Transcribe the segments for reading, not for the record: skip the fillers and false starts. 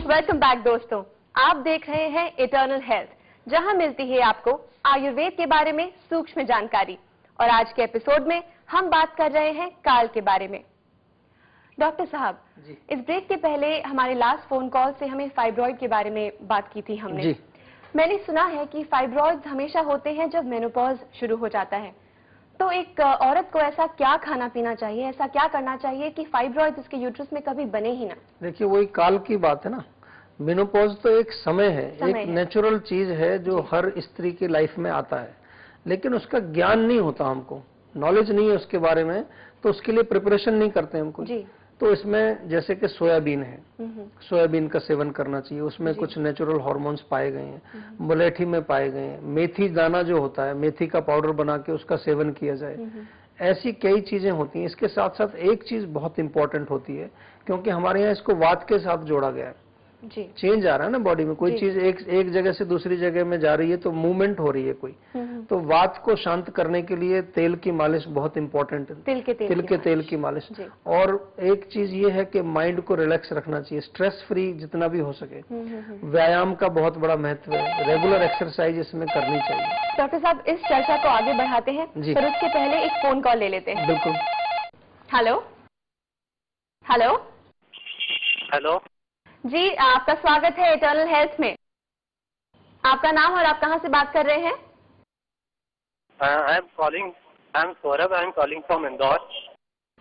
Welcome back दोस्तों, आप देख रहे हैं इटर्नल हेल्थ, जहां मिलती है आपको आयुर्वेद के बारे में सूक्ष्म जानकारी। और आज के एपिसोड में हम बात कर रहे हैं काल के बारे में। डॉक्टर साहब, इस ब्रेक के पहले हमारे लास्ट फोन कॉल से हमें फाइब्रॉइड के बारे में बात की थी हमने जी। मैंने सुना है कि फाइब्रॉइड्स हमेशा होते हैं जब मेनोपॉज शुरू हो जाता है, तो एक औरत को ऐसा क्या खाना पीना चाहिए, ऐसा क्या करना चाहिए कि फाइब्रॉइड्स उसके यूट्रस में कभी बने ही ना? देखिए, वही काल की बात है ना। मेनोपॉज तो एक समय है, एक नेचुरल चीज है जो हर स्त्री की लाइफ में आता है, लेकिन उसका ज्ञान नहीं होता, हमको नॉलेज नहीं है उसके बारे में, तो उसके लिए प्रिपरेशन नहीं करते हमको जी। तो इसमें जैसे कि सोयाबीन है, सोयाबीन का सेवन करना चाहिए, उसमें कुछ नेचुरल हार्मोन्स पाए गए हैं, मुलेठी में पाए गए हैं, मेथी दाना जो होता है, मेथी का पाउडर बना के उसका सेवन किया जाए, ऐसी कई चीजें होती हैं। इसके साथ साथ एक चीज बहुत इंपॉर्टेंट होती है, क्योंकि हमारे यहाँ इसको वात के साथ जोड़ा गया है जी। चेंज आ रहा है ना बॉडी में, कोई चीज एक जगह से दूसरी जगह में जा रही है तो मूवमेंट हो रही है कोई, तो वात को शांत करने के लिए तेल की मालिश बहुत इंपॉर्टेंट है, तिल के तेल की मालिश। और एक चीज ये है कि माइंड को रिलैक्स रखना चाहिए, स्ट्रेस फ्री जितना भी हो सके। व्यायाम का बहुत बड़ा महत्व है, रेगुलर एक्सरसाइज इसमें करनी चाहिए। डॉक्टर साहब, इस चर्चा को आगे बढ़ाते हैं, पर उसके पहले एक फोन कॉल ले लेते हैं। बिल्कुल। हेलो हेलो हेलो जी, आपका स्वागत है इटर्नल हेल्थ में। आपका नाम और आप कहां से बात कर रहे हैं? I am Saurabh, I am calling from Indore.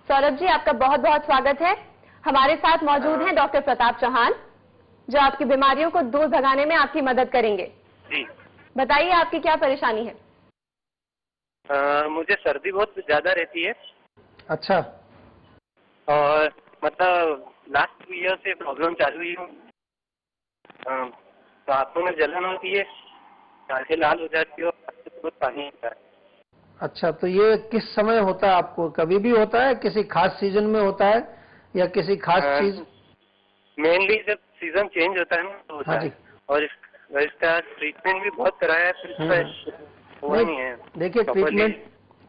Saurabh ji, आपका बहुत बहुत स्वागत है। हमारे साथ मौजूद हैं डॉक्टर प्रताप चौहान, जो आपकी बीमारियों को दूर भगाने में आपकी मदद करेंगे जी। बताइए, आपकी क्या परेशानी है? मुझे सर्दी बहुत ज्यादा रहती है। अच्छा। और मतलब लास्ट 2 ईयर से प्रॉब्लम चालू हुई हूँ। तो आंखों में जलन होती है, आंखें लाल हो जाती है और बहुत पानी होता है। अच्छा, तो ये किस समय होता है आपको? कभी भी होता है, किसी खास सीजन में होता है या किसी खास चीज? मेनली जब सीजन चेंज होता है ना तो होता है। और इसका ट्रीटमेंट भी बहुत कराया है, फिर नहीं है। देखिए,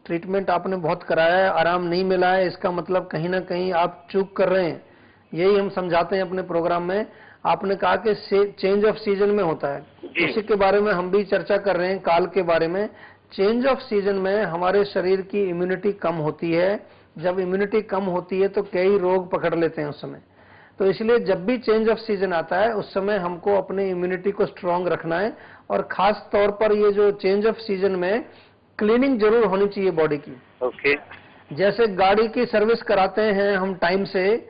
ट्रीटमेंट आपने बहुत कराया है, आराम नहीं मिला है, इसका मतलब कहीं ना कहीं आप चूक कर रहे हैं। यही हम समझाते हैं अपने प्रोग्राम में। आपने कहा कि चेंज ऑफ सीजन में होता है, उसी के बारे में हम भी चर्चा कर रहे हैं, काल के बारे में। चेंज ऑफ सीजन में हमारे शरीर की इम्यूनिटी कम होती है। जब इम्यूनिटी कम होती है तो कई रोग पकड़ लेते हैं उस समय। तो इसलिए जब भी चेंज ऑफ सीजन आता है उस समय हमको अपने इम्यूनिटी को स्ट्रांग रखना है। और खास तौर पर ये जो चेंज ऑफ सीजन में क्लीनिंग जरूर होनी चाहिए बॉडी की। ओके। जैसे गाड़ी की सर्विस कराते हैं हम टाइम से,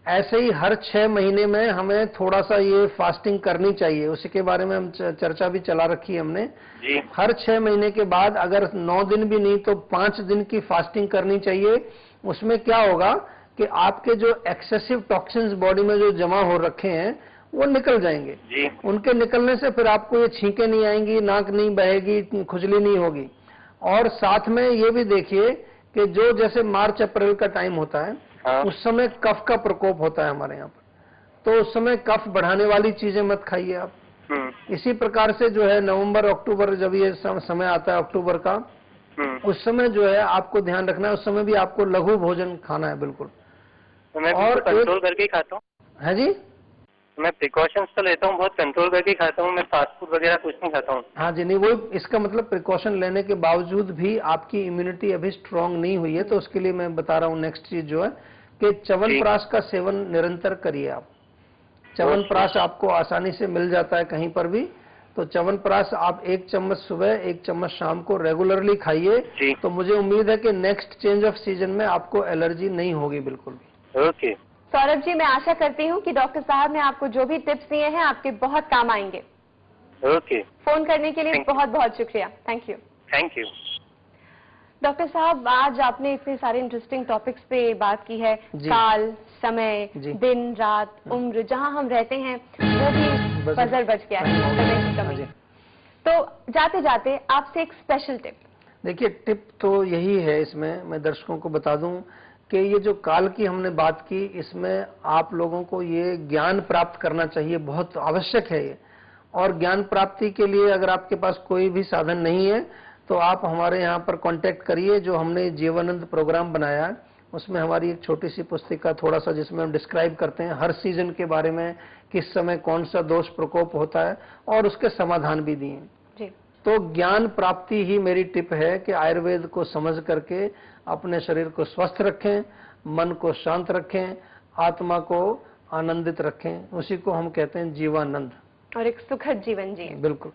ऐसे ही हर 6 महीने में हमें थोड़ा सा ये फास्टिंग करनी चाहिए। उसी के बारे में हम चर्चा भी चला रखी है हमने जी। हर 6 महीने के बाद अगर 9 दिन भी नहीं तो 5 दिन की फास्टिंग करनी चाहिए। उसमें क्या होगा कि आपके जो एक्सेसिव टॉक्सिन्स बॉडी में जो जमा हो रखे हैं वो निकल जाएंगे जी। उनके निकलने से फिर आपको ये छींकें नहीं आएंगी, नाक नहीं बहेगी, खुजली नहीं होगी। और साथ में ये भी देखिए कि जो जैसे मार्च अप्रैल का टाइम होता है, उस समय कफ का प्रकोप होता है हमारे यहाँ पर, तो उस समय कफ बढ़ाने वाली चीजें मत खाइए आप। इसी प्रकार से जो है नवंबर अक्टूबर जब ये समय आता है अक्टूबर का, उस समय जो है आपको ध्यान रखना है, उस समय भी आपको लघु भोजन खाना है बिल्कुल। तो मैं और कंट्रोल करके ही खाता हूँ। है जी, मैं प्रिकॉशंस तो लेता हूँ, बहुत कंट्रोल करके खाता हूँ। मैं फास्ट फूड वगैरह कुछ नहीं खाता हूँ। हाँ जी, नहीं, वो इसका मतलब प्रिकॉशन लेने के बावजूद भी आपकी इम्यूनिटी अभी स्ट्रांग नहीं हुई है, तो उसके लिए मैं बता रहा हूँ नेक्स्ट चीज जो है कि च्यवनप्राश का सेवन निरंतर करिए आप। च्यवनप्राश आपको आसानी से मिल जाता है कहीं पर भी, तो च्यवनप्राश आप 1 चम्मच सुबह 1 चम्मच शाम को रेगुलरली खाइए। तो मुझे उम्मीद है कि नेक्स्ट चेंज ऑफ सीजन में आपको एलर्जी नहीं होगी बिल्कुल भी। ओके सौरभ जी, मैं आशा करती हूँ कि डॉक्टर साहब ने आपको जो भी टिप्स दिए हैं आपके बहुत काम आएंगे। ओके। फोन करने के लिए बहुत बहुत शुक्रिया। Thank you. Thank you. Doctor साहब, आज आपने इतने सारे इंटरेस्टिंग टॉपिक्स पे बात की है, काल, समय, दिन, रात, उम्र, जहां हम रहते हैं वो भी बजर बच गया है, समय की कमी। तो जाते जाते आपसे एक स्पेशल टिप। देखिए, टिप तो यही है, इसमें मैं दर्शकों को बता दूं कि ये जो काल की हमने बात की, इसमें आप लोगों को ये ज्ञान प्राप्त करना चाहिए, बहुत आवश्यक है ये। और ज्ञान प्राप्ति के लिए अगर आपके पास कोई भी साधन नहीं है तो आप हमारे यहाँ पर कांटेक्ट करिए। जो हमने जीवनानंद प्रोग्राम बनाया है उसमें हमारी एक छोटी सी पुस्तिका थोड़ा सा जिसमें हम डिस्क्राइब करते हैं हर सीजन के बारे में, किस समय कौन सा दोष प्रकोप होता है और उसके समाधान भी दिए जी। तो ज्ञान प्राप्ति ही मेरी टिप है कि आयुर्वेद को समझ करके अपने शरीर को स्वस्थ रखें, मन को शांत रखें, आत्मा को आनंदित रखें, उसी को हम कहते हैं जीवानंद और एक सुखद जीवन जी। बिल्कुल।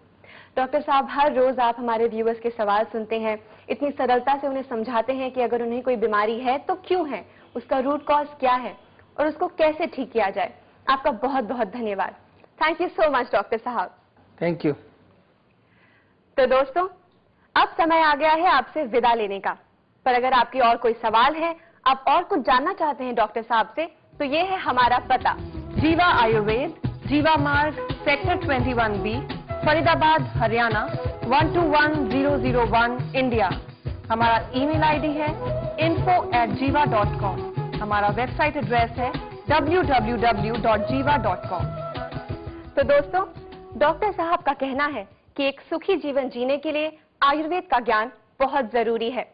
डॉक्टर साहब, हर रोज आप हमारे व्यूअर्स के सवाल सुनते हैं, इतनी सरलता से उन्हें समझाते हैं कि अगर उन्हें कोई बीमारी है तो क्यों है, उसका रूट कॉज क्या है और उसको कैसे ठीक किया जाए। आपका बहुत बहुत धन्यवाद। Thank you so much doctor साहब। Thank you. तो दोस्तों, अब समय आ गया है आपसे विदा लेने का, पर अगर आपकी और कोई सवाल है, आप और कुछ जानना चाहते हैं डॉक्टर साहब से, तो ये है हमारा पता। जीवा आयुर्वेद, जीवा मार्ग, sector 21B, Faridabad, Haryana 121001, India. हमारा ईमेल आईडी है info@jiva.com। हमारा वेबसाइट एड्रेस है www.jiva.com। तो दोस्तों, डॉक्टर साहब का कहना है कि एक सुखी जीवन जीने के लिए आयुर्वेद का ज्ञान बहुत जरूरी है।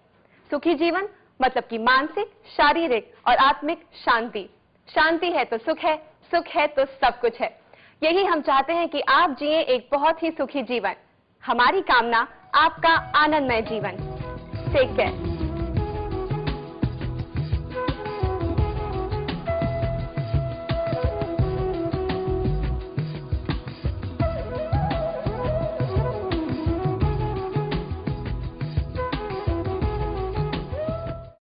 सुखी जीवन मतलब कि मानसिक, शारीरिक और आत्मिक शांति। शांति है तो सुख है, सुख है तो सब कुछ है। यही हम चाहते हैं कि आप जिए एक बहुत ही सुखी जीवन। हमारी कामना आपका आनंदमय जीवन। Take care.